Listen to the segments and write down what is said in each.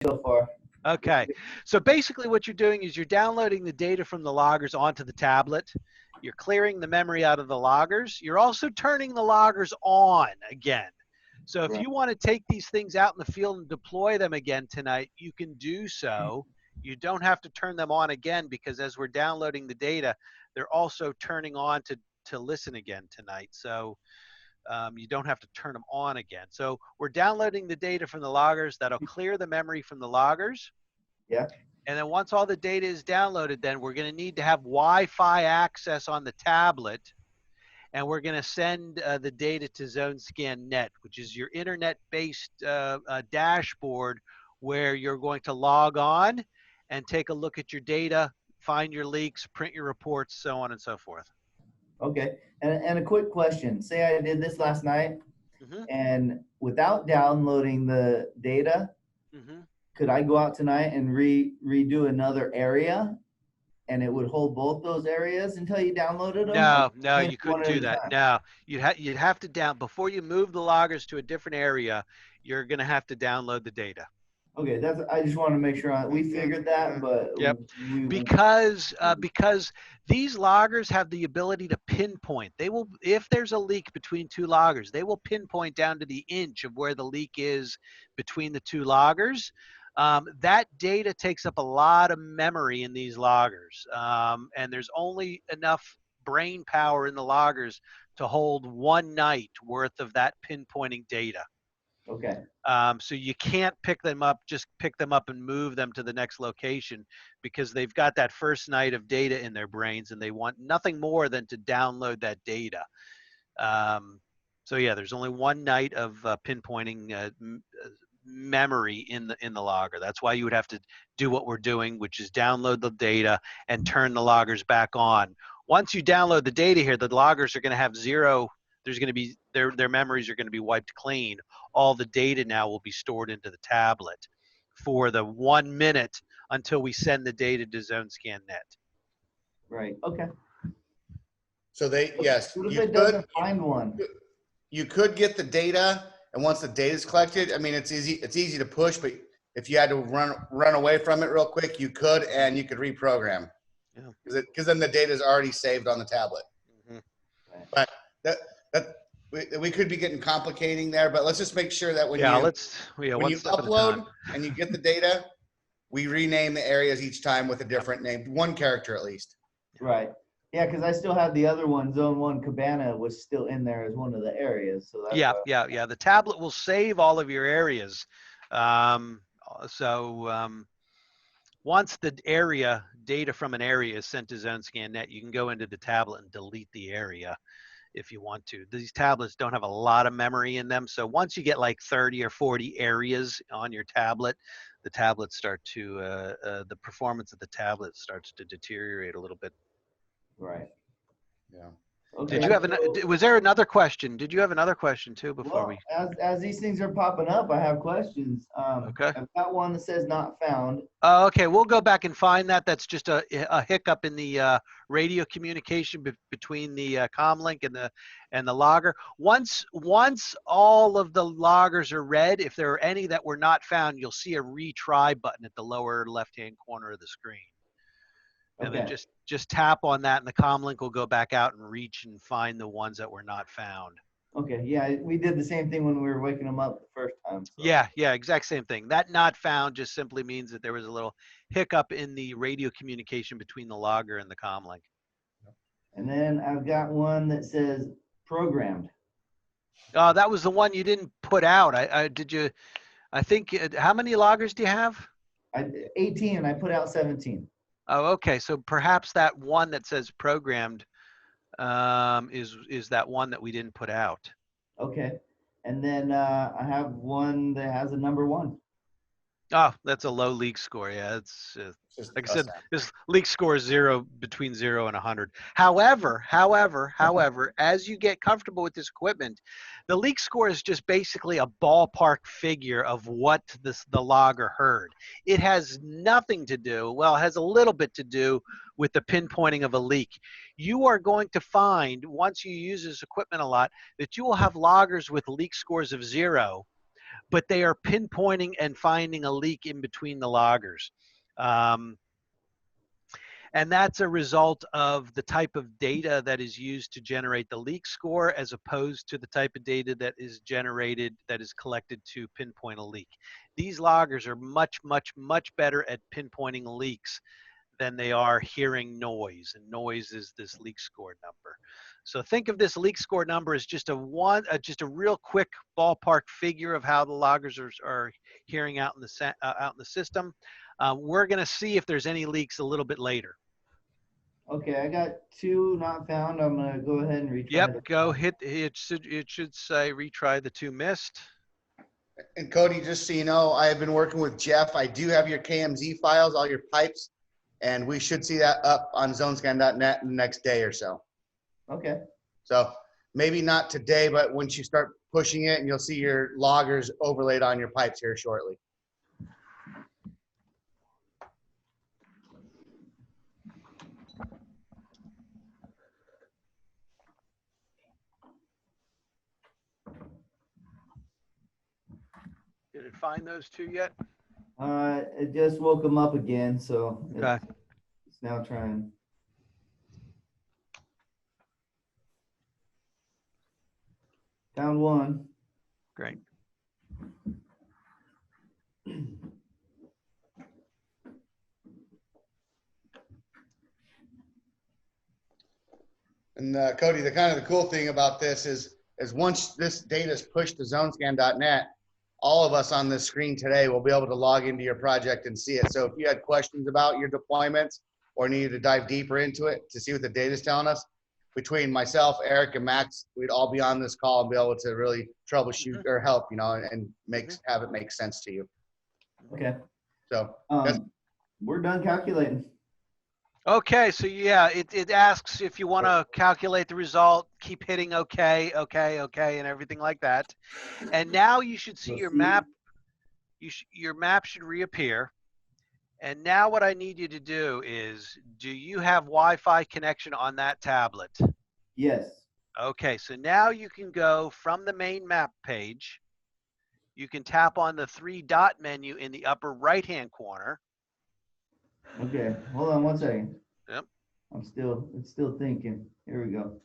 so far. Okay, so basically what you're doing is you're downloading the data from the loggers onto the tablet. You're clearing the memory out of the loggers. You're also turning the loggers on again. So if you want to take these things out in the field and deploy them again tonight, you can do so. You don't have to turn them on again, because as we're downloading the data, they're also turning on to listen again tonight. So you don't have to turn them on again. So we're downloading the data from the loggers. That'll clear the memory from the loggers. Yeah. And then once all the data is downloaded, then we're going to need to have Wi-Fi access on the tablet. And we're going to send the data to Zonescan Net, which is your internet-based dashboard where you're going to log on and take a look at your data, find your leaks, print your reports, so on and so forth. Okay. And a quick question. Say I did this last night, and without downloading the data, could I go out tonight and redo another area, and it would hold both those areas until you downloaded them? No, you couldn't do that. No, you'd have to before you move the loggers to a different area, you're going to have to download the data. Okay, I just want to make sure we figured that, but because these loggers have the ability to pinpoint. They will, if there's a leak between two loggers, they will pinpoint down to the inch of where the leak is between the two loggers. That data takes up a lot of memory in these loggers, and there's only enough brain power in the loggers to hold one night worth of that pinpointing data. Okay. So you can't pick them up and move them to the next location, because they've got that first night of data in their brains and they want nothing more than to download that data. So yeah, there's only one night of pinpointing memory in the logger. That's why you would have to do what we're doing, which is download the data and turn the loggers back on. Once you download the data here, the loggers are going to have zero. There's going to be their memories are going to be wiped clean. All the data now will be stored into the tablet for the 1 minute until we send the data to Zonescan Net. Right. Okay. So yes, what if it doesn't find one? You could get the data, and once the data is collected, I mean, it's easy to push, but if you had to run away from it real quick, you could, and you could reprogram. Yeah. Because then the data is already saved on the tablet. Right. But we could be getting complicating there, but let's just make sure that when you upload and you get the data, we rename the areas each time with a different name, one character at least. Right. Yeah, because I still have the other one, Zone 1 Cabana was still in there as one of the areas. So that's yeah. The tablet will save all of your areas. Once the data from an area is sent to Zonescan Net, you can go into the tablet and delete the area if you want to. These tablets don't have a lot of memory in them, so once you get like 30 or 40 areas on your tablet, the tablets start to the performance of the tablet starts to deteriorate a little bit. Right. Yeah. Okay. Did you have was there another question? Did you have another question too before we? As these things are popping up, I have questions. Okay. I've got one that says not found. Okay, we'll go back and find that. That's just a hiccup in the radio communication between the comlink and the logger. Once all of the loggers are read, if there are any that were not found, you'll see a retry button at the lower left-hand corner of the screen. And then just tap on that, and the comlink will go back out and reach and find the ones that were not found. Okay, yeah, we did the same thing when we were waking them up the first time. So. Yeah, exact same thing. That not found just simply means that there was a little hiccup in the radio communication between the logger and the comlink. And then I've got one that says programmed. That was the one you didn't put out. I think, how many loggers do you have? 18, and I put out 17. Oh, okay. So perhaps that one that says programmed is that one that we didn't put out. Okay. And then I have one that has a number 1. Oh, that's a low leak score. Yeah, it's like I said, this leak score is between 0 and 100. However, as you get comfortable with this equipment, the leak score is just basically a ballpark figure of what the logger heard. It has nothing to do, well, it has a little bit to do with the pinpointing of a leak. You are going to find, once you use this equipment a lot, that you will have loggers with leak scores of 0. but they are pinpointing and finding a leak in between the loggers. And that's a result of the type of data that is used to generate the leak score, as opposed to the type of data that is generated, that is collected to pinpoint a leak. These loggers are much, much, much better at pinpointing leaks than they are hearing noise, and noise is this leak score number. So think of this leak score number as just a real quick ballpark figure of how the loggers are hearing out in the system. We're going to see if there's any leaks a little bit later. Okay, I got 2 not found. I'm going to go ahead and retry. Yep, go hit it. Should say retry the 2 missed. And Cody, just so you know, I have been working with Jeff. I do have your KMZ files, all your pipes, and we should see that up on zonescan.net in the next day or so. Okay. So maybe not today, but once you start pushing it, and you'll see your loggers overlaid on your pipes here shortly. Did it find those 2 yet? It just woke them up again, so Okay. it's now trying. Found 1. Great. And Cody, the cool thing about this is once this data is pushed to zonescan.net, all of us on this screen today will be able to log into your project and see it. So if you had questions about your deployments or needed to dive deeper into it to see what the data is telling us, between myself, Eric, and Max, we'd all be on this call and be able to really troubleshoot or help, you know, and have it make sense to you. Okay. So we're done calculating. Okay, so yeah, it asks if you want to calculate the result, keep hitting OK, and everything like that. And now you should see your map. Your map should reappear. And now what I need you to do is, do you have Wi-Fi connection on that tablet? Yes. Okay, so now you can go from the main map page. You can tap on the 3-dot menu in the upper right-hand corner. Okay, hold on 1 second. Yep. It's still thinking. Here we go.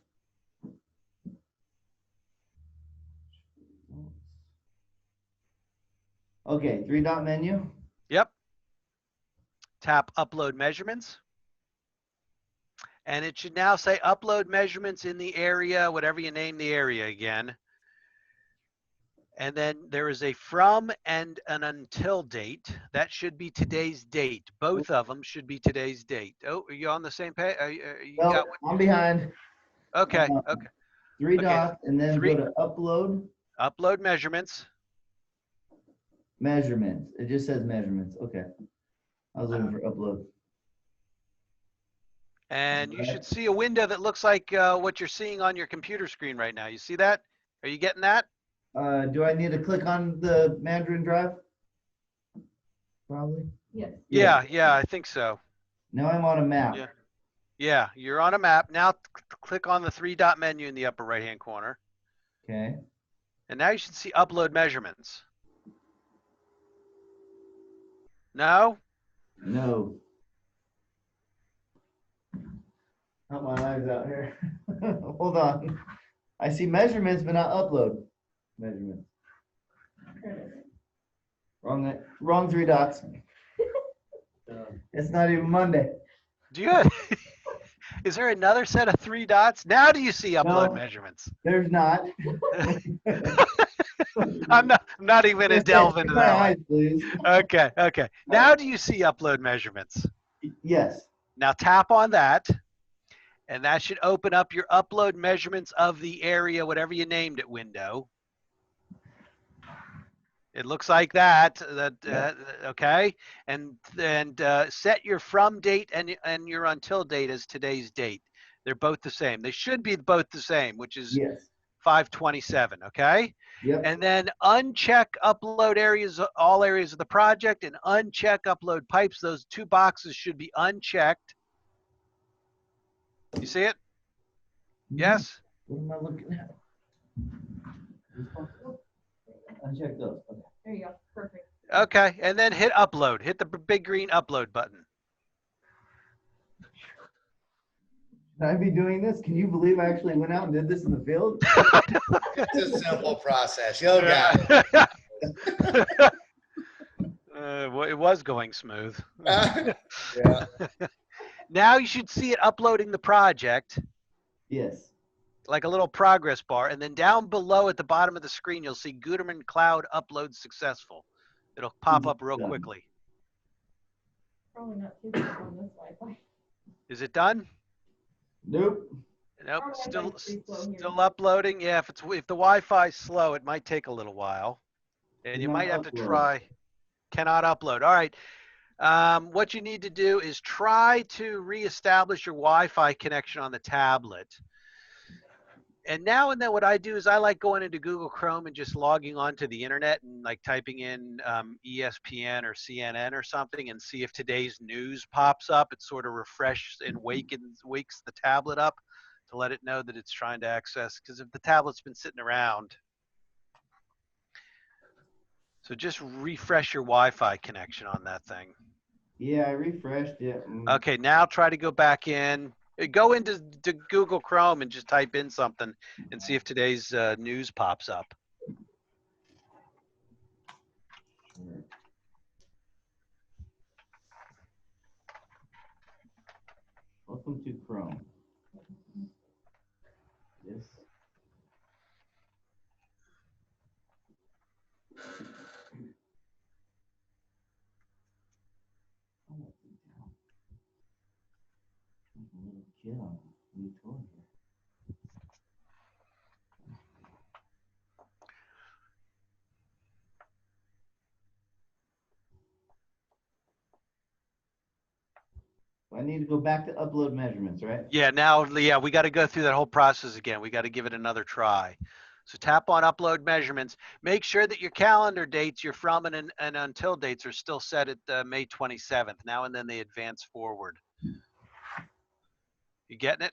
Okay, 3-dot menu. Yep. Tap upload measurements. And it should now say upload measurements in the area, whatever you name the area again. And then there is a from and an until date. That should be today's date. Both of them should be today's date. Oh, are you on the same page? Well, I'm behind. Okay, okay. 3 dots, and then go to upload. Upload measurements. Measurements. It just says measurements. Okay. I was looking for upload. And you should see a window that looks like what you're seeing on your computer screen right now. You see that? Are you getting that? Do I need to click on the Mandarin Drive? Probably. Yes. Yeah, I think so. Now I'm on a map. Yeah, you're on a map. Now click on the 3-dot menu in the upper right-hand corner. Okay. And now you should see upload measurements. No? No. Help my eyes out here. Hold on. I see measurements, but not upload measurements. Wrong 3 dots. It's not even Monday. Do you? Is there another set of 3 dots? Now do you see upload measurements? There's not. I'm not even gonna delve into that eyes, please. Okay. Now do you see upload measurements? Yes. Now tap on that, and that should open up your upload measurements of the area, whatever you named it, window. It looks like that. Okay, and set your from date and your until date as today's date. They're both the same. They should be both the same, which is 5/27. Okay. Yep. And then uncheck upload areas, all areas of the project, and uncheck upload pipes. Those 2 boxes should be unchecked. You see it? Yes? What am I looking at? Uncheck those. Okay. There you go. Perfect. Okay, and then hit upload. Hit the big green upload button. Should I be doing this? Can you believe I actually went out and did this in the field? It's a simple process. You'll got it. Well, it was going smooth. Yeah. Now you should see it uploading the project, Yes. like a little progress bar, and then down below at the bottom of the screen, you'll see Gutermann Cloud upload successful. It'll pop up real quickly. Probably not too good on this Wi-Fi. Is it done? Nope. Nope, Our still Wi-Fi's pretty slow here. still uploading. Yeah, if the Wi-Fi's slow, it might take a little while, and you Cannot might have to upload. try. Cannot upload. All right. What you need to do is try to reestablish your Wi-Fi connection on the tablet. And now and then what I do is I like going into Google Chrome and just logging onto the internet and like typing in ESPN or CNN or something and see if today's news pops up. It sort of refreshes and wakes the tablet up to let it know that it's trying to access, because if the tablet's been sitting around. So just refresh your Wi-Fi connection on that thing. Yeah, I refreshed it. Okay, now try to go back in. Go into Google Chrome and just type in something and see if today's news pops up. Sure. Welcome to Chrome. Yes. Little kid on a new toy here. I need to go back to upload measurements, right? Yeah, we got to go through that whole process again. We got to give it another try. So tap on upload measurements. Make sure that your calendar dates, your from and until dates are still set at May 27th. Now and then they advance forward. You getting it?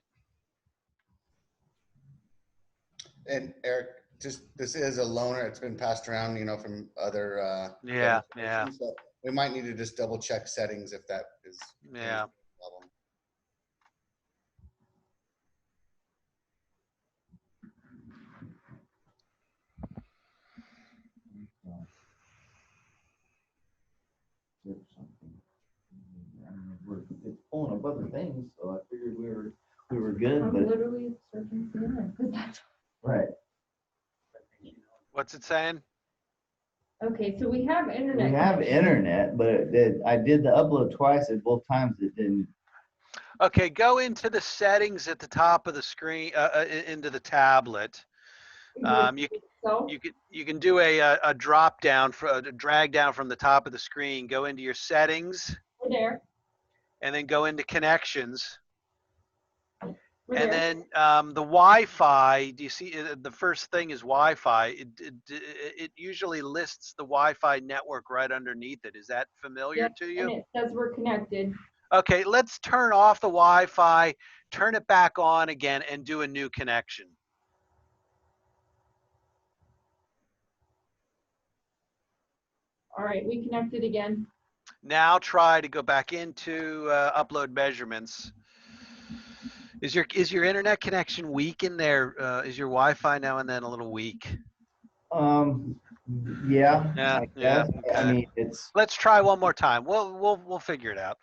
And Eric, this is a loaner. It's been passed around, from other. Yeah. So we might need to just double check settings if that is. Yeah. A problem. It's pulling up other things, so I figured we were good. I'm But literally searching CNN because that's right. What's it saying? okay. So we have internet. We have connection. internet, but I did the upload twice, and both times it didn't. Okay, go into the settings at the top of the screen, into the tablet. You can do a drop down for a drag down from the top of the screen. Go into your settings. We're there. And then go into connections. We're and there. then the Wi-Fi. Do you see the first thing is Wi-Fi? It usually lists the Wi-Fi network right underneath it. Is that familiar to you? And it says we're connected. Okay, let's turn off the Wi-Fi, turn it back on again, and do a new connection. All right, we connected again. Now try to go back into upload measurements. Is your internet connection weak in there? Is your Wi-Fi now and then a little weak? Yeah. Yeah. Okay. I mean, it's. Let's try one more time. We'll figure it out.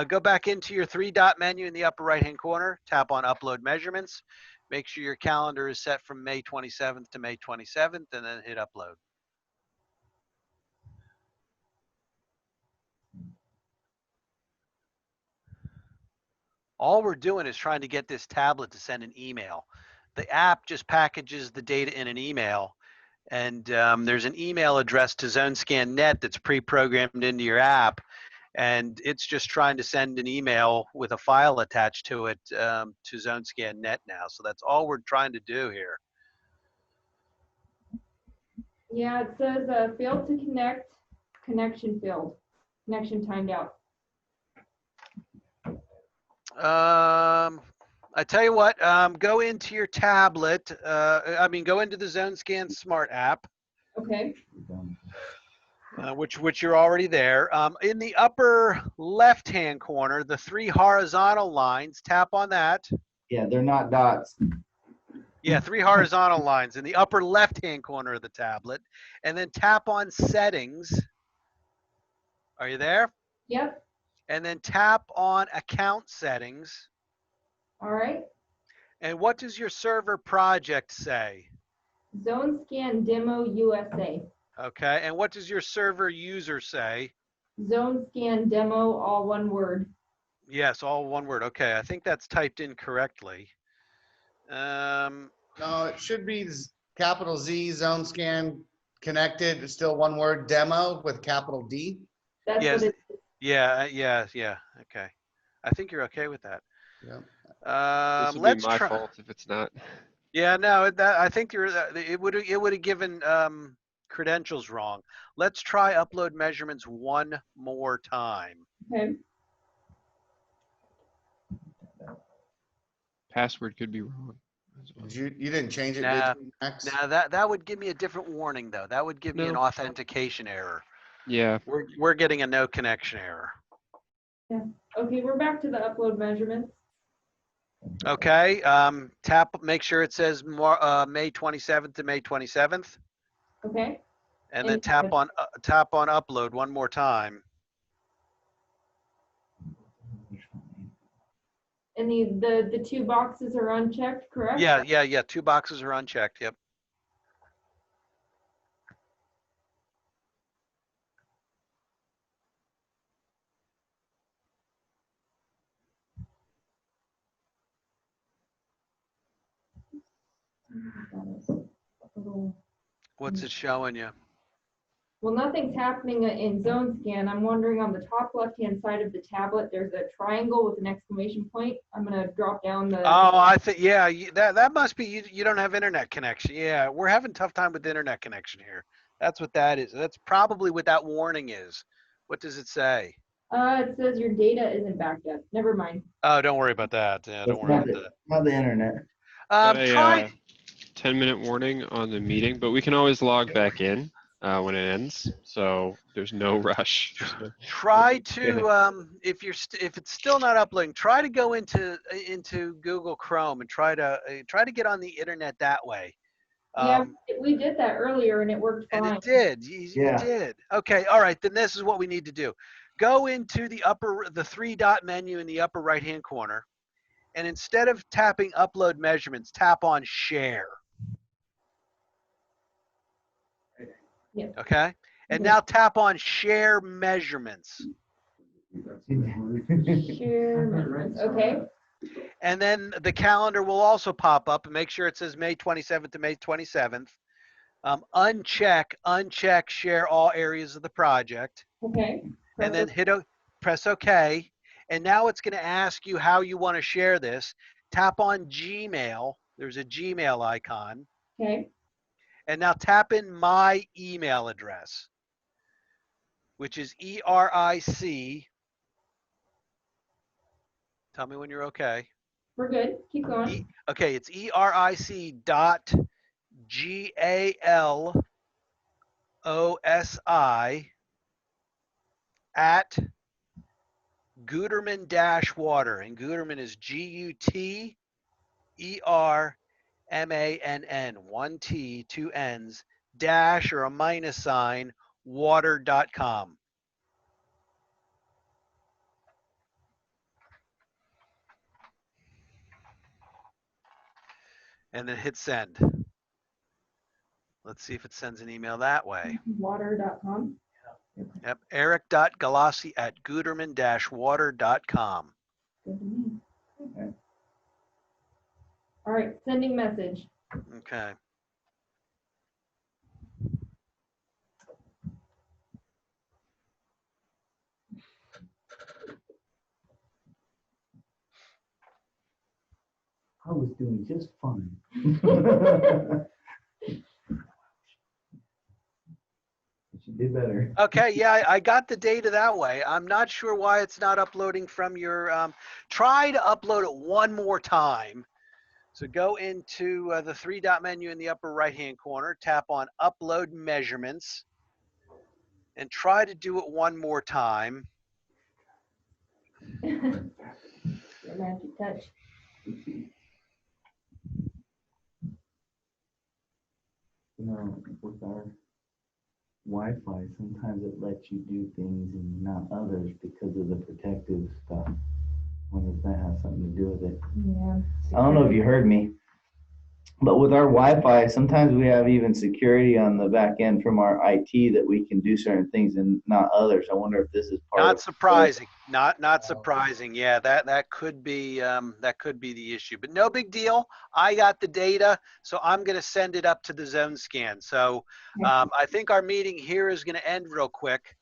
Go back into your 3-dot menu in the upper right-hand corner. Tap on Upload Measurements. Make sure your calendar is set from May 27th to May 27th, and then hit Upload. All we're doing is trying to get this tablet to send an email. The app just packages the data in an email, and there's an email address to Zonescan Net that's pre-programmed into your app, and it's just trying to send an email with a file attached to it to Zonescan Net now. So that's all we're trying to do here. Yeah, it says failed to connect, connection failed, connection timed out. I tell you what, go into your tablet. Go into the Zonescan Smart app. Okay. which you're already there. In the upper left-hand corner, the 3 horizontal lines, tap on that. Yeah, they're not dots. Yeah, 3 horizontal lines in the upper left-hand corner of the tablet. And then tap on settings. Are you there? Yep. And then tap on account settings. All right. And what does your server project say? Zonescan Demo USA. Okay, and what does your server user say? Zonescan Demo, all one word. Yes, all one word. Okay, I think that's typed in correctly. No, it should be capital Z, Zonescan connected. It's still one word, demo with capital D. That's Yes. what it is. Yeah. Okay. I think you're okay with that. Yeah. This would Let's be my try. fault if it's not. Yeah, no, I think it would have given credentials wrong. Let's try upload measurements one more time. Okay. Password could be wrong as well. You didn't change it, Nah. did you, Max? Now that would give me a different warning though. That would give me an No. authentication error. Yeah. We're getting a no connection error. Yeah. Okay, we're back to the upload measurements. Okay. Make sure it says May 27th to May 27th, Okay. and then And- tap on upload one more time. And the 2 boxes are unchecked, correct? Yeah. 2 boxes are unchecked. Yep. What's it showing you? Well, nothing's happening in Zonescan. I'm wondering on the top left-hand side of the tablet, there's a triangle with an exclamation point. I'm gonna drop down the. Oh, I think that must be you don't have internet connection. Yeah, we're having a tough time with the internet connection here. That's what that is. That's probably what that warning is. What does it say? It says your data isn't backed up. Never mind. Oh, don't worry about that. Yeah, don't It's worry about that. not the internet. Got a Try 10-minute warning on the meeting, but we can always log back in when it ends, so there's no rush. try to if it's still not uploading, try to go into Google Chrome and try to get on the internet that way. Yeah, we did that earlier and it worked fine. And it did. You did. Okay. All right. Then this is what we need to do. Go into the 3-dot menu in the upper right-hand corner, and instead of tapping upload measurements, tap on share. Yeah. Okay. And now tap on share measurements. Share measurements. Okay. And then the calendar will also pop up, and make sure it says May 27th to May 27th. Uncheck share all areas of the project. Okay. And then press OK. And now it's going to ask you how you want to share this. Tap on Gmail. There's a Gmail icon. Okay. And now tap in my email address, which is ERIC. Tell me when you're okay. We're good. Keep going. Okay, it's ERIC.GALOSI@Gutermann-water, and Gutermann is GUTERMANN, 1 T, 2 N's, dash or a minus sign, water.com. And then hit send. Let's see if it sends an email that way. Water.com. Yep, eric.galassi@gutermann-water.com. Good to me. Okay. All right, sending message. Okay. I was doing just fine. You did better. Okay, yeah, I got the data that way. I'm not sure why it's not uploading from your, try to upload it one more time. So go into the 3-dot menu in the upper right-hand corner, tap on upload measurements, and try to do it one more time. Your magic touch. You know, with our Wi-Fi, sometimes it lets you do things and not others because of the protective stuff. I wonder if that has something to do with it. Yeah. I don't know if you heard me, but with our Wi-Fi, sometimes we have even security on the back end from our IT that we can do certain things and not others. I wonder if this is part Not of surprising. Not surprising. Yeah, that could be the issue. But no big deal. I got the data, so I'm going to send it up to the Zonescan. So I think our meeting here is going to end real quick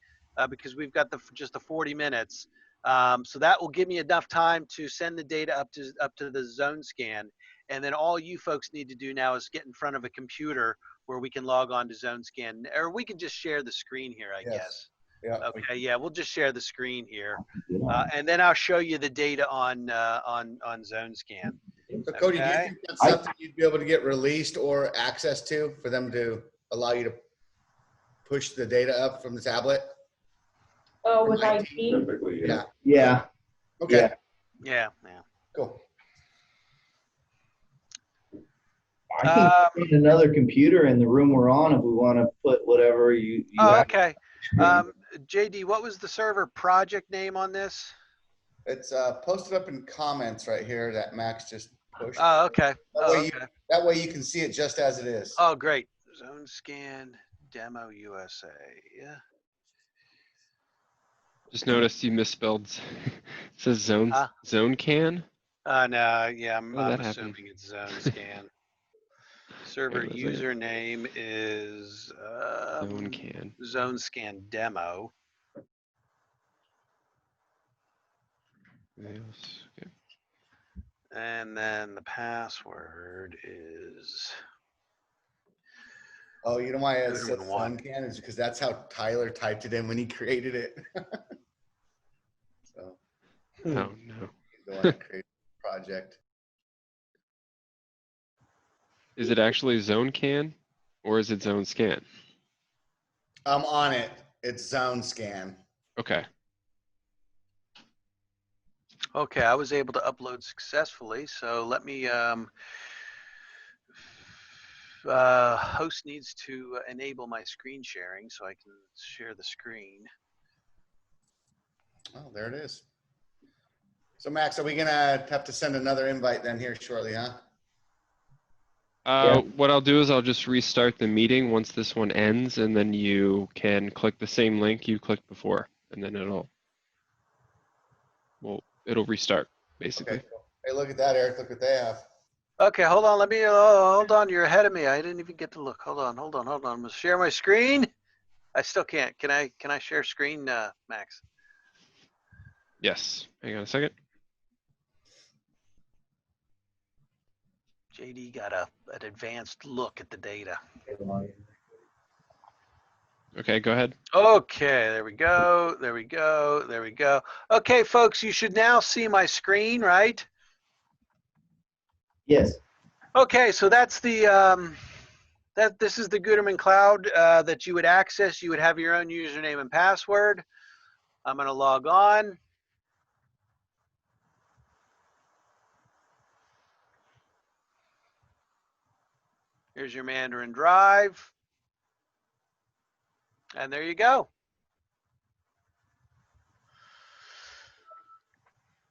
because we've got just the 40 minutes. So that will give me enough time to send the data up to the Zonescan. And then all you folks need to do now is get in front of a computer where we can log on to Zonescan, or we can just share the screen here, I guess. Yeah. Okay, yeah, we'll just share the screen here, Yeah. and then I'll show you the data on Zonescan. So Cody, do you Okay. think that's something you'd be able to get released or access to for them to allow you to push the data up from the tablet? Oh, with From IT? Typically, Yeah. Yeah. Okay. Yeah. Cool. I can put another computer in the room we're on if we want to put whatever you Oh, have. okay. JD, what was the server project name on this? It's posted up in comments right here that Max just pushed. Oh, okay. That way you can see it just as it is. Oh, great. Zonescan Demo USA. Yeah. Just noticed you misspelled. It says Zonecan. No, yeah, I'm that assuming happen? it's Zonescan. Server Wait, was it? username is Zonecan. Zonescan Demo. Okay. And then the password is Oh, you know why it says Gutermann Zonecan is because that's how Tyler typed it in when he created it. So Oh no. he's the one that created the project. Is it actually Zonecan or is it Zonescan? I'm on it. It's Zonescan. Okay. Okay, I was able to upload successfully. So let me, host needs to enable my screen sharing so I can share the screen. Oh, there it is. So Max, are we gonna have to send another invite then here shortly, huh? What I'll do is I'll just restart the meeting once this one ends, and then you can click the same link you clicked before, and then it'll restart basically. Okay. Cool. Hey, look at that, Eric. Look what they have. Okay, hold on. Let me, hold on. You're ahead of me. I didn't even get to look. Hold on. I'm gonna share my screen. I still can't. Can I share screen, Max? Yes. Hang on a second. JD got an advanced look at the data. Okay, go ahead. Okay, there we go. Okay, folks, you should now see my screen, right? Yes. Okay, so that's the this is the Gutermann Cloud that you would access. You would have your own username and password. I'm going to log on. Here's your Mandarin Drive. And there you go.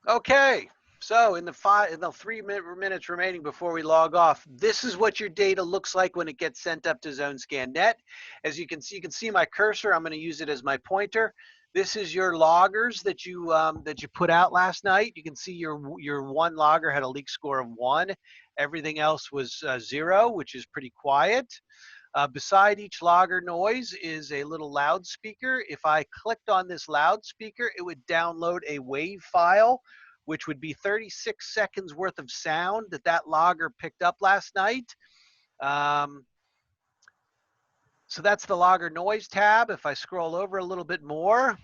Okay, so in the 3 minutes remaining before we log off, this is what your data looks like when it gets sent up to ZoneScan.net. As you can see my cursor. I'm going to use it as my pointer. This is your loggers that you put out last night. You can see your one logger had a leak score of 1. Everything else was 0, which is pretty quiet. Beside each logger noise is a little loudspeaker. If I clicked on this loudspeaker, it would download a WAV file, which would be 36 seconds worth of sound that logger picked up last night. So that's the logger noise tab. If I scroll over a little bit more,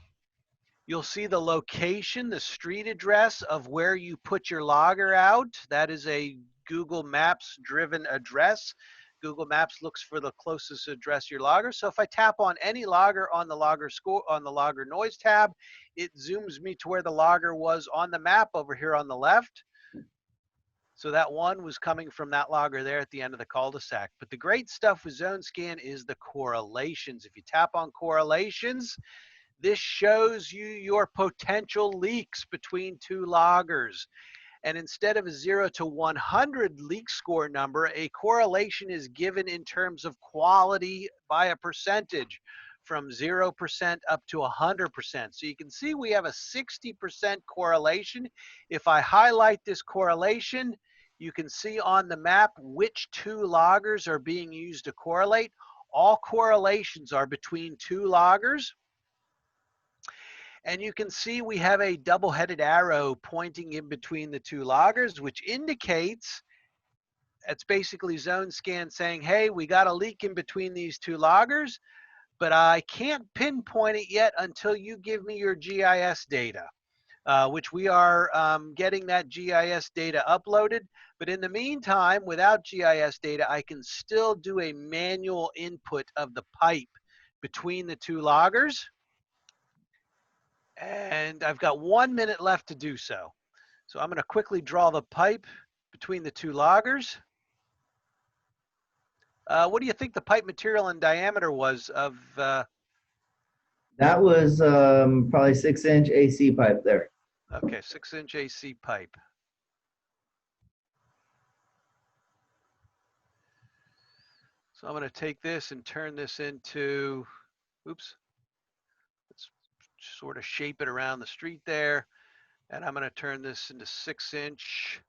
you'll see the location, the street address of where you put your logger out. That is a Google Maps driven address. Google Maps looks for the closest address to your logger. So if I tap on any logger on the logger noise tab, it zooms me to where the logger was on the map over here on the left. So that one was coming from that logger there at the end of the cul-de-sac. But the great stuff with Zonescan is the correlations. If you tap on correlations, this shows you your potential leaks between two loggers. And instead of a 0 to 100 leak score number, a correlation is given in terms of quality by a percentage from 0% up to 100%. So you can see we have a 60% correlation. If I highlight this correlation, you can see on the map which two loggers are being used to correlate. All correlations are between two loggers. And you can see we have a double-headed arrow pointing in between the two loggers, which indicates it's basically Zonescan saying, hey, we got a leak in between these two loggers, but I can't pinpoint it yet until you give me your GIS data, which we are getting that GIS data uploaded. But in the meantime, without GIS data, I can still do a manual input of the pipe between the two loggers. And I've got 1 minute left to do so. So I'm going to quickly draw the pipe between the two loggers. What do you think the pipe material and diameter was of? That was probably 6-inch AC pipe there. Okay, 6-inch AC pipe. So I'm going to take this and turn this into, oops, let's sort of shape it around the street there. And I'm going to turn this into 6-inch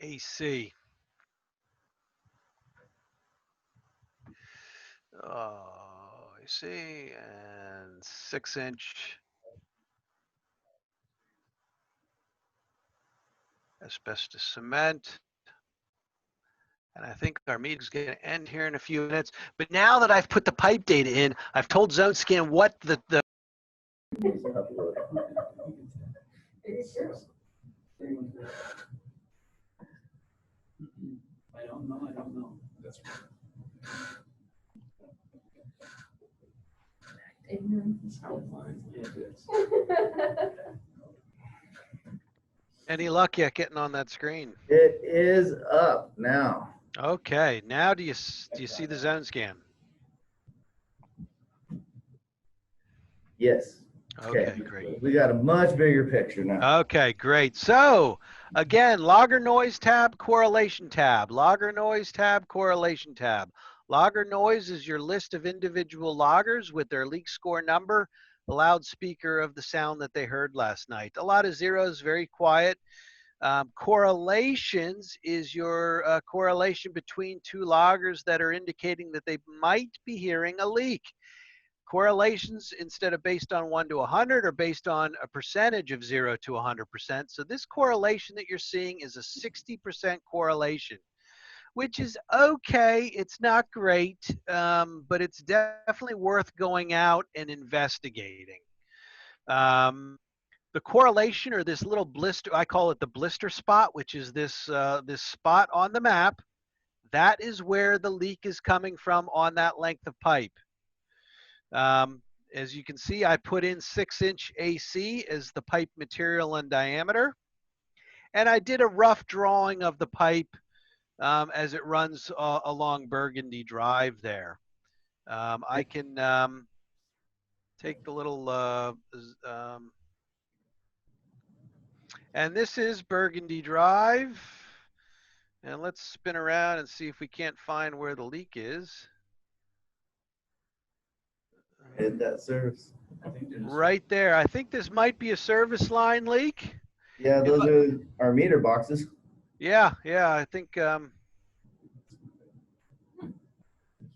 AC. AC and 6-inch asbestos cement. And I think our meeting's going to end here in a few minutes. But now that I've put the pipe data in, I've told Zonescan what the I don't know. That's Ignorance. Yeah, it is. Any luck yet getting on that screen? It is up now. Okay, now do you see the Zonescan? Yes. Okay, great. We got a much bigger picture now. Okay, great. So again, logger noise tab, correlation tab, logger noise tab, correlation tab. Logger noise is your list of individual loggers with their leak score number, the loudspeaker of the sound that they heard last night. A lot of zeros, very quiet. Correlations is your correlation between two loggers that are indicating that they might be hearing a leak. Correlations, instead of based on 1 to 100, are based on a percentage of 0 to 100%. So this correlation that you're seeing is a 60% correlation, which is okay. It's not great, but it's definitely worth going out and investigating. The correlation, or this little blister, I call it the blister spot, which is this, this spot on the map, that is where the leak is coming from on that length of pipe. As you can see, I put in 6-inch AC as the pipe material and diameter. And I did a rough drawing of the pipe as it runs along Burgundy Drive there. I can take the little, and this is Burgundy Drive. And let's spin around and see if we can't find where the leak is. Hit that service. Right there. I think this might be a service line leak. Yeah, those are our meter boxes. Yeah, I think. You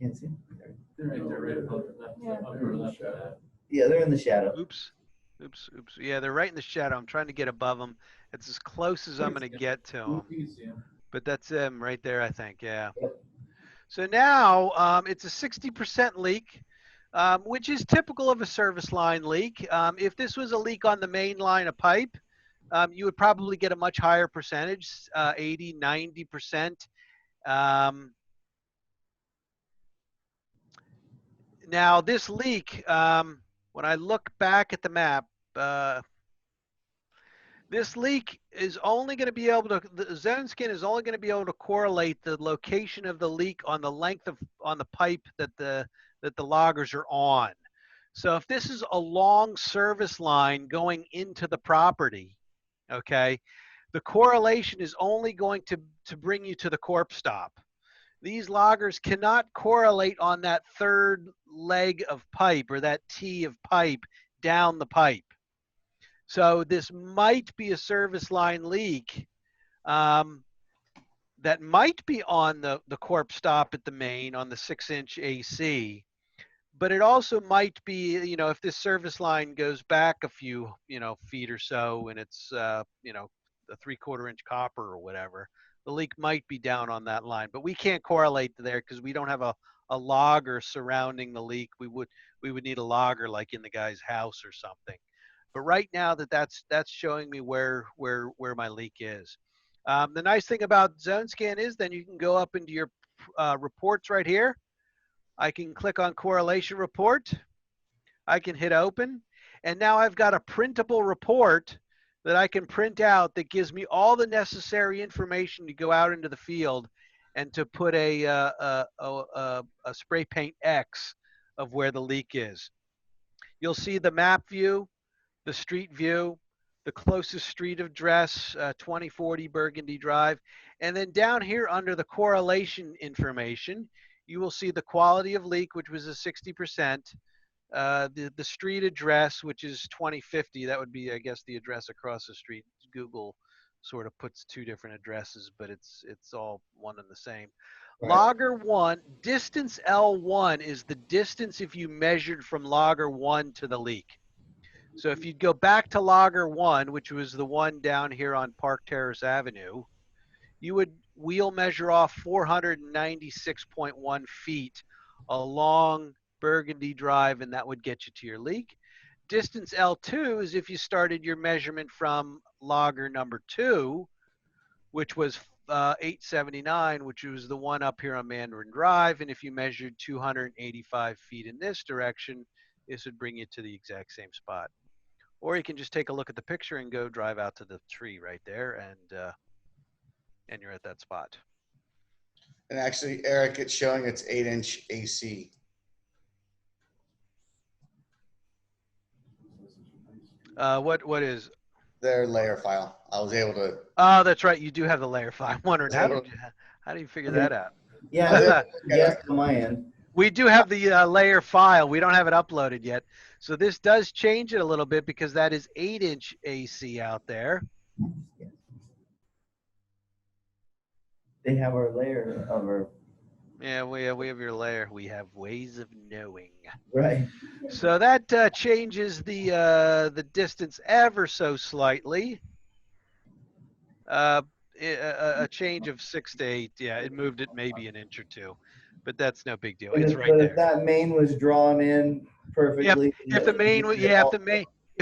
can't see them. They're right there, right above the left, Yeah. upper left of that. Yeah, they're in the shadow. Oops. Yeah, they're right in the shadow. I'm trying to get above them. It's as close as I'm going to get to them. You can see 'em. But that's them right there, I think. Yeah. So now it's a 60% leak, which is typical of a service line leak. If this was a leak on the main line of pipe, you would probably get a much higher percentage, 80, 90%. Now this leak, when I look back at the map, this leak is only going to be able to, the Zonescan is only going to be able to correlate the location of the leak on the length of, on the pipe that the loggers are on. So if this is a long service line going into the property, okay, the correlation is only going to bring you to the corp stop. These loggers cannot correlate on that third leg of pipe or that T of pipe down the pipe. So this might be a service line leak that might be on the corp stop at the main on the 6-inch AC, but it also might be, you know, if this service line goes back a few, you know, feet or so and it's, you know, a 3/4 inch copper or whatever, the leak might be down on that line, but we can't correlate there because we don't have a logger surrounding the leak. We would need a logger like in the guy's house or something. But right now that's showing me where my leak is. The nice thing about Zonescan is then you can go up into your reports right here. I can click on correlation report. I can hit open. And now I've got a printable report that I can print out that gives me all the necessary information to go out into the field and to put a spray paint X of where the leak is. You'll see the map view, the street view, the closest street address, 2040 Burgundy Drive. And then down here under the correlation information, you will see the quality of leak, which was a 60%, the street address, which is 2050. That would be, I guess, the address across the street. Google sort of puts two different addresses, but it's all one and the same. Right. Logger 1, distance L1 is the distance if you measured from logger 1 to the leak. So if you'd go back to logger 1, which was the one down here on Park Terrace Avenue, you would wheel measure off 496.1 feet along Burgundy Drive, and that would get you to your leak. Distance L2 is if you started your measurement from logger number 2, which was 879, which was the one up here on Mandarin Drive. And if you measured 285 feet in this direction, this would bring you to the exact same spot. Or you can just take a look at the picture and go drive out to the tree right there, and you're at that spot. And actually, Eric, it's showing it's 8-inch AC. What is? Their layer file. I was able to. Oh, that's right. You do have the layer file. I'm wondering how do you figure that out? Yeah, yes, on my end. We do have the layer file. We don't have it uploaded yet. So this does change it a little bit because that is 8-inch AC out there. They have our layer of our. Yeah, we have your layer. We have ways of knowing. Right. So that changes the distance ever so slightly. A change of 6 to 8. Yeah, it moved it maybe an inch or two, but that's no big deal. It's right there. If that main was drawn in perfectly. If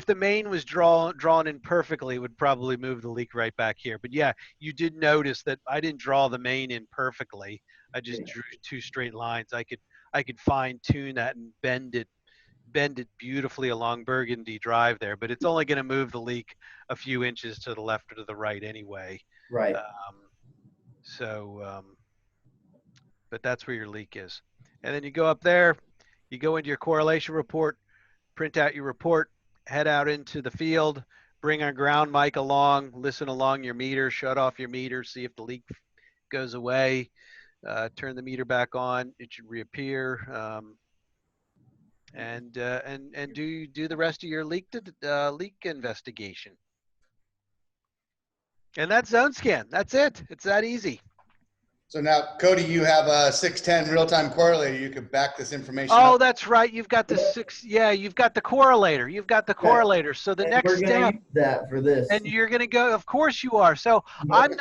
the main was drawn in perfectly, it would probably move the leak right back here. But yeah, you did notice that I didn't draw the main in perfectly. I just drew two straight lines. I could fine tune that and bend it beautifully along Burgundy Drive there, but it's only going to move the leak a few inches to the left or to the right anyway. Right. But that's where your leak is. And then you go up there, you go into your correlation report, print out your report, head out into the field, bring our ground mic along, listen along your meter, shut off your meter, see if the leak goes away, turn the meter back on, it should reappear, and do the rest of your leak investigation. And that's Zonescan. That's it. It's that easy. So now, Cody, you have a 610 real-time correlator. You could back this information up. up. That's right. You've got the you've got the correlator. You've got the correlator. So the next step. Use that for this. And you're going to go, of course you are. So I'm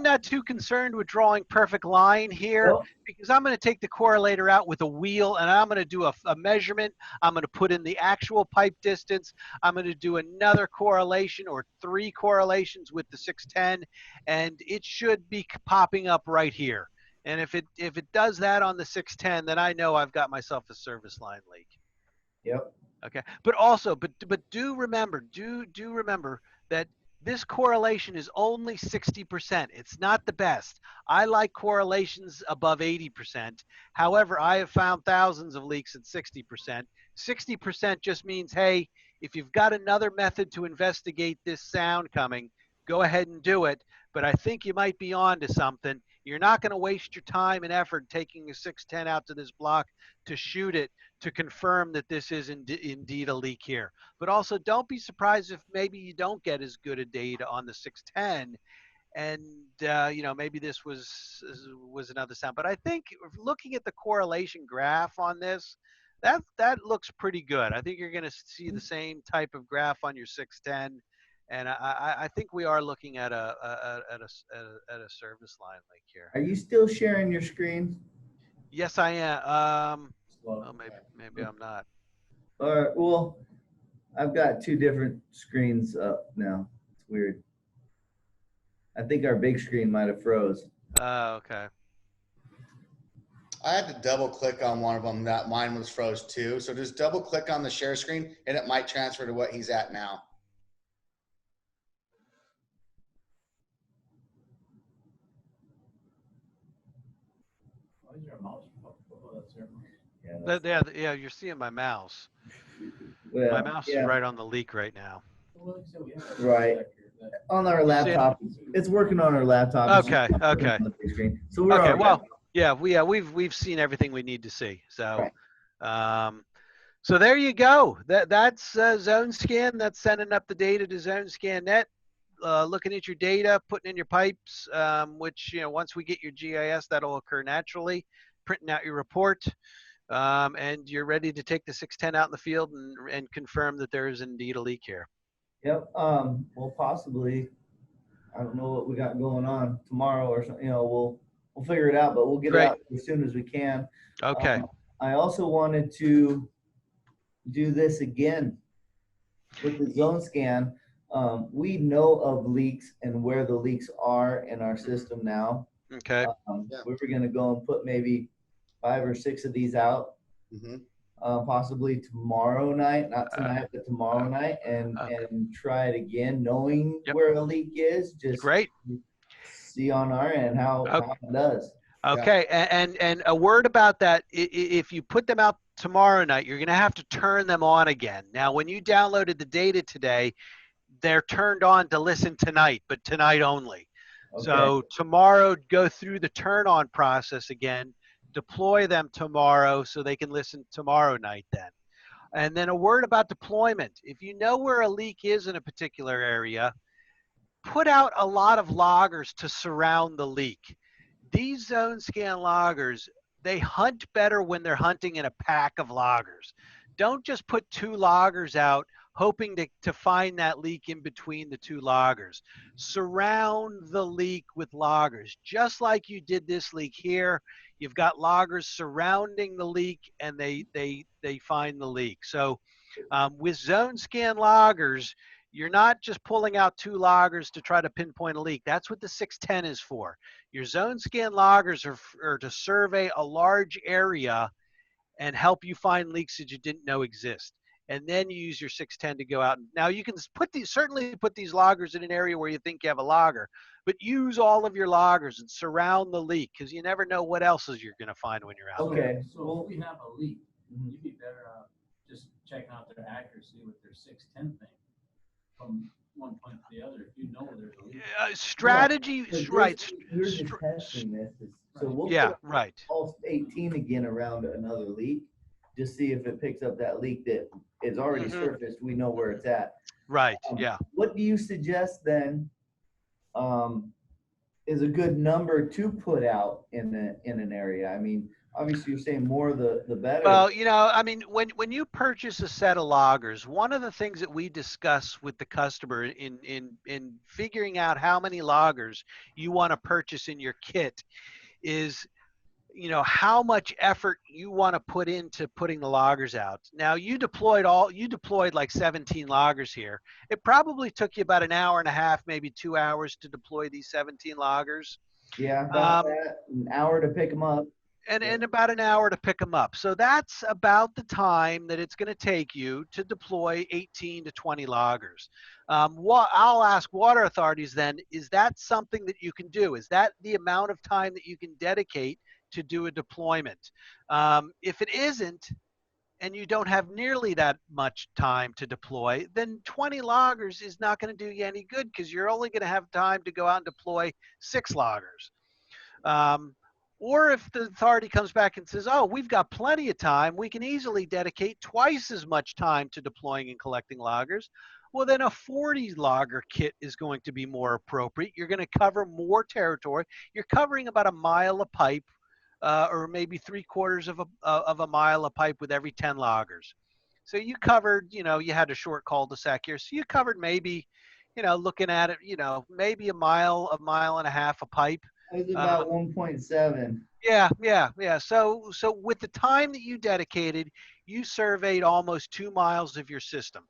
not too concerned with drawing perfect line here because I'm going to take the correlator out with a wheel and I'm going to do a measurement. I'm going to put in the actual pipe distance. I'm going to do another correlation or 3 correlations with the 610, and it should be popping up right here. And if it does that on the 610, then I know I've got myself a service line leak. Yep. Okay. But also, but do remember that this correlation is only 60%. It's not the best. I like correlations above 80%. However, I have found thousands of leaks at 60%. 60% just means, hey, if you've got another method to investigate this sound coming, go ahead and do it. But I think you might be on to something. You're not going to waste your time and effort taking a 610 out to this block to shoot it to confirm that this is indeed a leak here. But also, don't be surprised if maybe you don't get as good a data on the 610, and you know, maybe this was another sound. But I think looking at the correlation graph on this, that looks pretty good. I think you're going to see the same type of graph on your 610, and I think we are looking at a service line leak here. Are you still sharing your screen? Yes, I am. Well, Oh, maybe I'm not. All right. Well, I've got two different screens up now. It's weird. I think our big screen might have froze. Okay. I had to double click on one of them. That mine was froze too. So just double click on the share screen and it might transfer to what he's at now. why is your mouse? Oh, that's your mouse. Yeah, you're seeing my mouse. Well, My mouse yeah, is right on the leak right now. Well, like I said, we have a Right. sector that- on our See it? laptop. It's working on our laptop. It's Okay, just not okay. on the big screen. So we're Okay, all well, right. we've seen everything we need to see. So, so there you go. That's Zonescan. That's sending up the data to Zonescan.net. Looking at your data, putting in your pipes, which, you know, once we get your GIS, that'll occur naturally. Printing out your report, and you're ready to take the 610 out in the field and confirm that there is indeed a leak here. Yep. Well, possibly. I don't know what we got going on tomorrow or something. You know, we'll figure it out, but we'll get it Great. out as soon as we can. Okay. I also wanted to do this again with the zone scan. We know of leaks and where the leaks are in our system now. Okay. We were going to go and put maybe 5 or 6 of these out. Possibly tomorrow night, not tonight, but tomorrow night, and try it again, knowing where a leak is. Just great. See on our end how it does. Okay, and a word about that. If you put them out tomorrow night, you're going to have to turn them on again. Now, when you downloaded the data today, they're turned on to listen tonight, but tonight only. Okay. So tomorrow, go through the turn on process again. Deploy them tomorrow so they can listen tomorrow night then. And then a word about deployment. If you know where a leak is in a particular area, put out a lot of loggers to surround the leak. These Zonescan loggers, they hunt better when they're hunting in a pack of loggers. Don't just put 2 loggers out hoping to find that leak in between the 2 loggers. Surround the leak with loggers, just like you did this leak here. You've got loggers surrounding the leak, and they find the leak. So with Zonescan loggers, you're not just pulling out 2 loggers to try to pinpoint a leak. That's what the 610 is for. Your Zonescan loggers are to survey a large area and help you find leaks that you didn't know exist. And then you use your 610 to go out. Now you can certainly put these loggers in an area where you think you have a logger, but use all of your loggers and surround the leak, because you never know what else you're going to find when you're out there. Okay. So if we have a leak, you'd be better just checking out their accuracy with their 610 thing from one point to the other. If you know there's a leak. Strategy, right. We're just testing this. So we'll put all 18 again around another leak. Just see if it picks up that leak that is already surfaced. We know where it's at. Right. What do you suggest then is a good number to put out in an area? I mean, obviously you're saying more the better. Well, you know, I mean, when you purchase a set of loggers, one of the things that we discuss with the customer in figuring out how many loggers you want to purchase in your kit is, you know, how much effort you want to put into putting the loggers out. Now you deployed like 17 loggers here. It probably took you about an hour and a half, maybe 2 hours to deploy these 17 loggers. Yeah, about that, an hour to pick them up. And about an hour to pick them up. So that's about the time that it's going to take you to deploy 18 to 20 loggers. What I'll ask water authorities then, is that something that you can do? Is that the amount of time that you can dedicate to do a deployment? If it isn't, and you don't have nearly that much time to deploy, then 20 loggers is not going to do you any good, because you're only going to have time to go out and deploy 6 loggers. Or if the authority comes back and says, oh, we've got plenty of time, we can easily dedicate twice as much time to deploying and collecting loggers, well, then a 40 logger kit is going to be more appropriate. You're going to cover more territory. You're covering about a mile of pipe, or maybe 3/4 of a mile of pipe with every 10 loggers. So you covered, you know, you had a short cul-de-sac here. So you covered maybe, you know, looking at it, you know, maybe a mile and a half of pipe. It was about 1.7. Yeah. So with the time that you dedicated, you surveyed almost 2 miles of your system.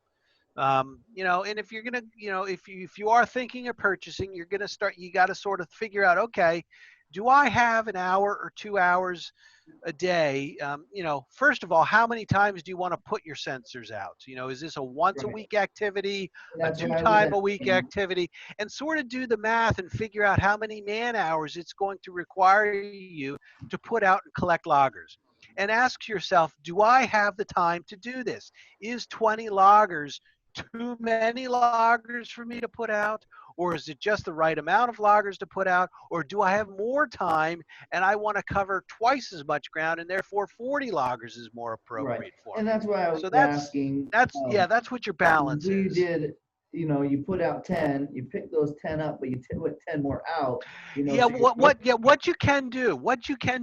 You know, and if you're gonna, you know, if you are thinking of purchasing, you're gonna start. You got to sort of figure out, okay, do I have an hour or 2 hours a day? You know, first of all, how many times do you want to put your sensors out? You know, is this a once a week activity, a That's what 2 I was time a week asking. activity, and sort of do the math and figure out how many man hours it's going to require you to put out and collect loggers. And ask yourself, do I have the time to do this? Is 20 loggers too many loggers for me to put out? Or is it just the right amount of loggers to put out? Or do I have more time and I want to cover twice as much ground, and therefore 40 loggers is more Right. appropriate for And me? that's why I was So asking. that's what your balance So you is. did, you know, you put out 10, you pick those 10 up, but you put 10 more out, you know. Yeah, So what you can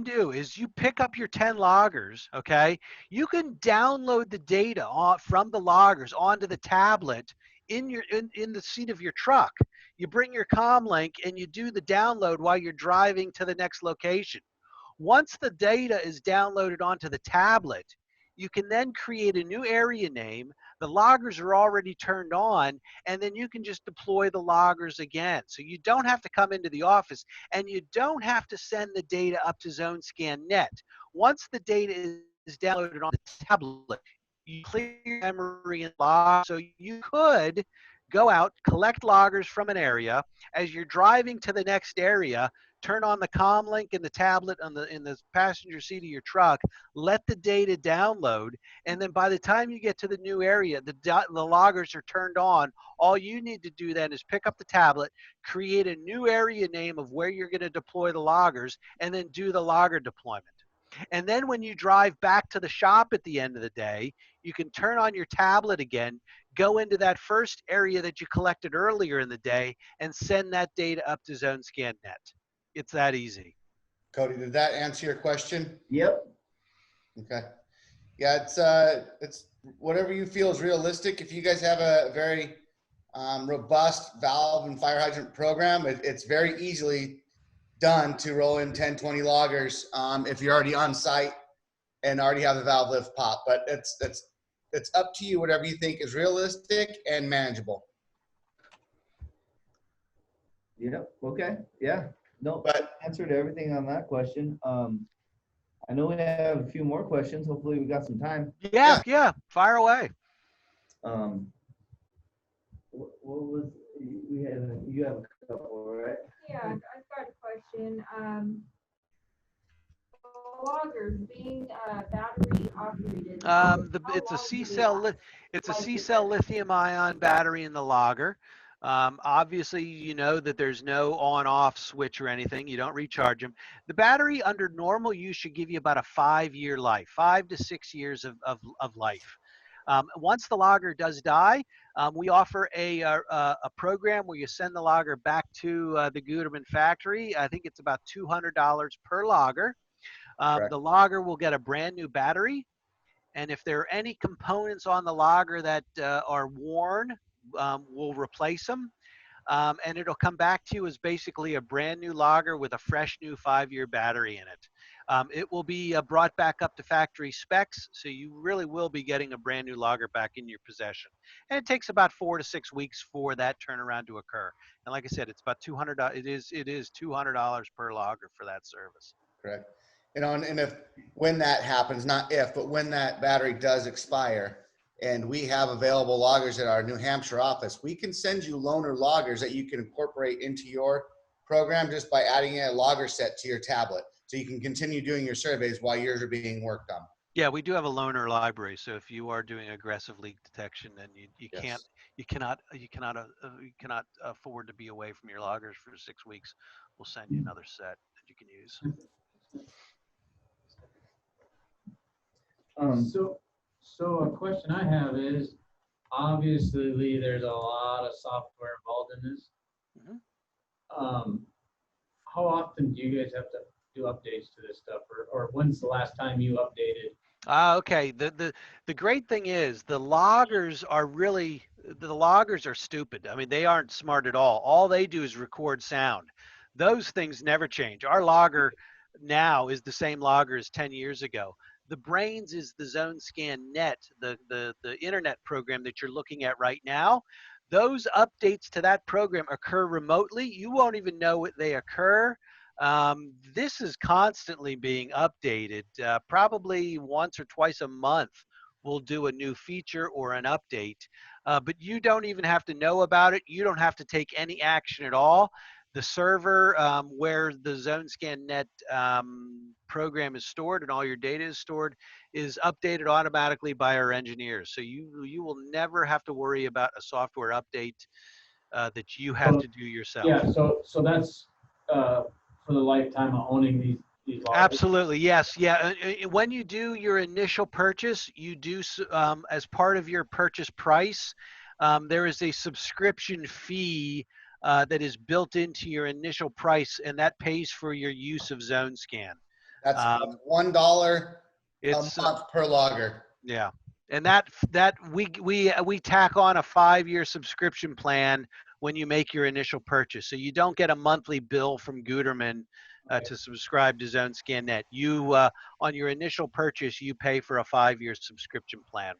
do is you pick up your 10 loggers, okay? You can download the data from the loggers onto the tablet in the seat of your truck. You bring your comm link and you do the download while you're driving to the next location. Once the data is downloaded onto the tablet, you can then create a new area name. The loggers are already turned on, and then you can just deploy the loggers again. So you don't have to come into the office, and you don't have to send the data up to Zonescan Net. Once the data is downloaded on the tablet, you clear your memory and log. So you could go out, collect loggers from an area. As you're driving to the next area, turn on the comm link in the tablet in the passenger seat of your truck, let the data download, and then by the time you get to the new area, the loggers are turned on. All you need to do then is pick up the tablet, create a new area name of where you're going to deploy the loggers, and then do the logger deployment. And then when you drive back to the shop at the end of the day, you can turn on your tablet again, go into that first area that you collected earlier in the day, and send that data up to Zonescan Net. It's that easy. Cody, did that answer your question? Yep. Okay. Yeah, it's whatever you feel is realistic. If you guys have a very robust valve and fire hydrant program, it's very easily done to roll in 10, 20 loggers if you're already on site and already have the valve lift pop. But it's up to you, whatever you think is realistic and manageable. Yep. Okay. Yeah. No, But answered everything on that question. I know we have a few more questions. Hopefully we got some time. Yeah. Fire away. What was, you have a couple, right? Yeah, I've got a question. Loggers being battery operated. It's a C-cell lithium-ion battery in the logger. Obviously, you know that there's no on-off switch or anything. You don't recharge them. The battery under normal use should give you about a 5-year life, 5 to 6 years of life. Once the logger does die, we offer a program where you send the logger back to the Gutermann factory. I think it's about $200 per logger. The logger will get a brand new battery, and if there are any components on the logger that are worn, we'll replace them. and it'll come back to you as basically a brand new logger with a fresh new 5-year battery in it. It will be brought back up to factory specs, so you really will be getting a brand new logger back in your possession. And it takes about 4 to 6 weeks for that turnaround to occur. And like I said, it's about $200. It is $200 per logger for that service. Correct. And if when that happens, not if, but when that battery does expire, and we have available loggers at our New Hampshire office, we can send you loaner loggers that you can incorporate into your program just by adding a logger set to your tablet. So you can continue doing your surveys while yours are being worked on. Yeah, we do have a loaner library. So if you are doing aggressive leak detection, then Yes. you cannot afford to be away from your loggers for 6 weeks, we'll send you another set that you can use. So a question I have is, obviously, Lee, there's a lot of software involved in this. How often do you guys have to do updates to this stuff, or when's the last time you updated? Okay. The great thing is the loggers are stupid. I mean, they aren't smart at all. All they do is record sound. Those things never change. Our logger now is the same logger as 10 years ago. The brains is the Zonescan Net, the internet program that you're looking at right now. Those updates to that program occur remotely. You won't even know they occur. This is constantly being updated. Probably once or twice a month, we'll do a new feature or an update. But you don't even have to know about it. You don't have to take any action at all. The server where the Zonescan Net program is stored and all your data is stored is updated automatically by our engineers. So you will never have to worry about a software update that you have to do yourself. Yeah, so that's for the lifetime of owning these loggers? Absolutely, yes. Yeah, when you do your initial purchase, you do as part of your purchase price, there is a subscription fee that is built into your initial price, and that pays for your use of Zonescan. That's $1 a It's month per logger. Yeah, and that we tack on a 5-year subscription plan when you make your initial purchase, so you don't get a monthly bill from Gutermann to subscribe to Zonescan Net. You on your initial purchase, you pay for a 5-year subscription plan.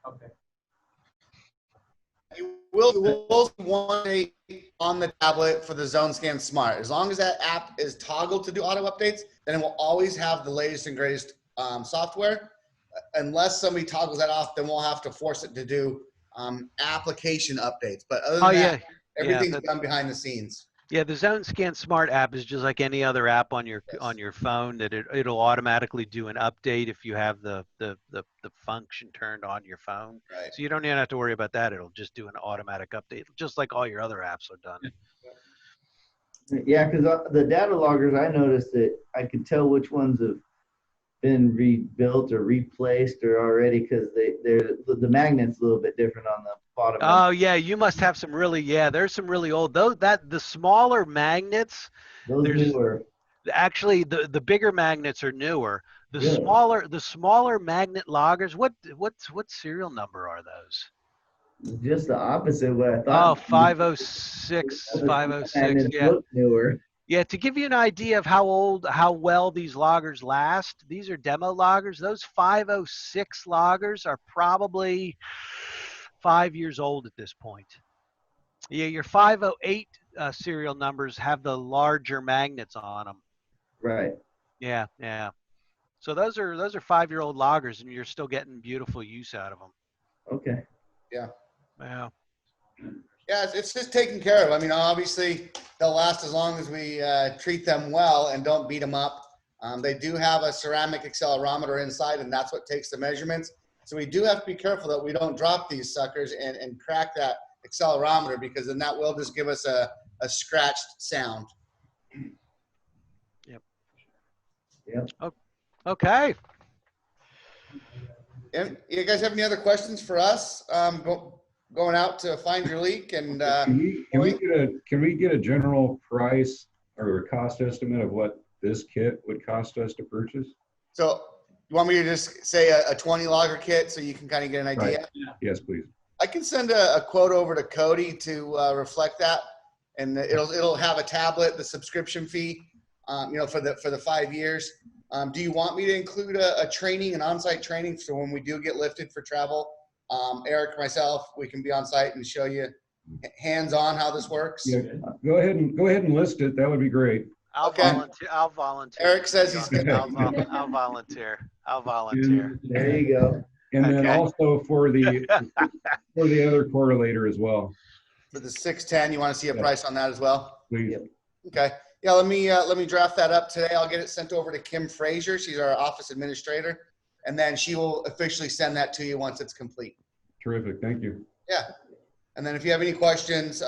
Okay. You will see one day on the tablet for the Zonescan Smart. As long as that app is toggled to do auto updates, then it will always have the latest and greatest software. Unless somebody toggles that off, then we'll have to force it to do application updates. But other than that, everything's done behind the scenes. Yeah, the Zonescan Smart app is just like any other app on your phone, that it'll automatically do an update if you have the function turned on your phone. Right. So you don't even have to worry about that. It'll just do an automatic update, just like all your other apps are done. Yeah, because the data loggers, I noticed that I could tell which ones have been rebuilt or replaced or already, because the magnet's a little bit different on the bottom. Oh yeah, you must have some really, there's some really old, the smaller magnets, those newer. Actually the bigger magnets are newer. The smaller magnet loggers, what serial number are those? Just the opposite of what I thought. Oh, 506, 506, yeah. Look newer. Yeah, to give you an idea of how well these loggers last, these are demo loggers. Those 506 loggers are probably 5 years old at this point. Yeah, your 508 serial numbers have the larger magnets on them. Right. Yeah. So those are 5-year-old loggers, and you're still getting beautiful use out of them. Okay. Yeah. Yeah. Yeah, it's just taken care of. I mean, obviously, they'll last as long as we treat them well and don't beat them up. They do have a ceramic accelerometer inside, and that's what takes the measurements. So we do have to be careful that we don't drop these suckers and crack that accelerometer, because then that will just give us a scratched sound. Yep. Oh, okay. You guys have any other questions for us? Going out to find your leak, and can we get a general price or a cost estimate of what this kit would cost us to purchase? So you want me to just say a 20 logger kit so you can kind of get an idea? Right. Yeah. Yes, please. I can send a quote over to Cody to reflect that. and it'll have a tablet, the subscription fee, for the 5 years. Do you want me to include a training, an on-site training, so when we do get lifted for travel, Eric, myself, we can be on site and show you hands-on how this works? Yeah, go ahead and list it. That would be great. I'll volunteer. I'll volunteer. Eric says he's good. I'll volunteer. I'll volunteer. There you go. And then Okay. also for the other correlator as well, For the 610, you want to see a price on that as well? please. Okay. Yeah, let me draft that up today. I'll get it sent over to Kim Frazier. She's our office administrator, and then she will officially send that to you once it's complete. Terrific. Thank you. Yeah. And then if you have any questions,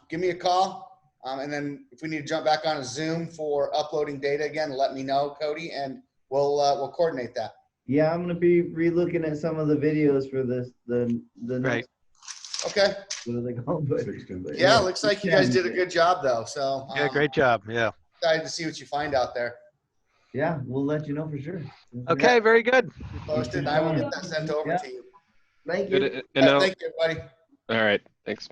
give me a call. And then if we need to jump back on a Zoom for uploading data again, let me know, Cody, and we'll coordinate that. Yeah, I'm gonna be re-looking at some of the videos for this. The Right. Okay. What are they called? But, 610. Yeah, looks like you guys did a good job though. So Yeah, great job. Yeah. excited to see what you find out there. Yeah, we'll let you know for sure. Okay, very good. Posted. I will get that sent over to you. Thank you. And now, Thank you, everybody. all right, thanks.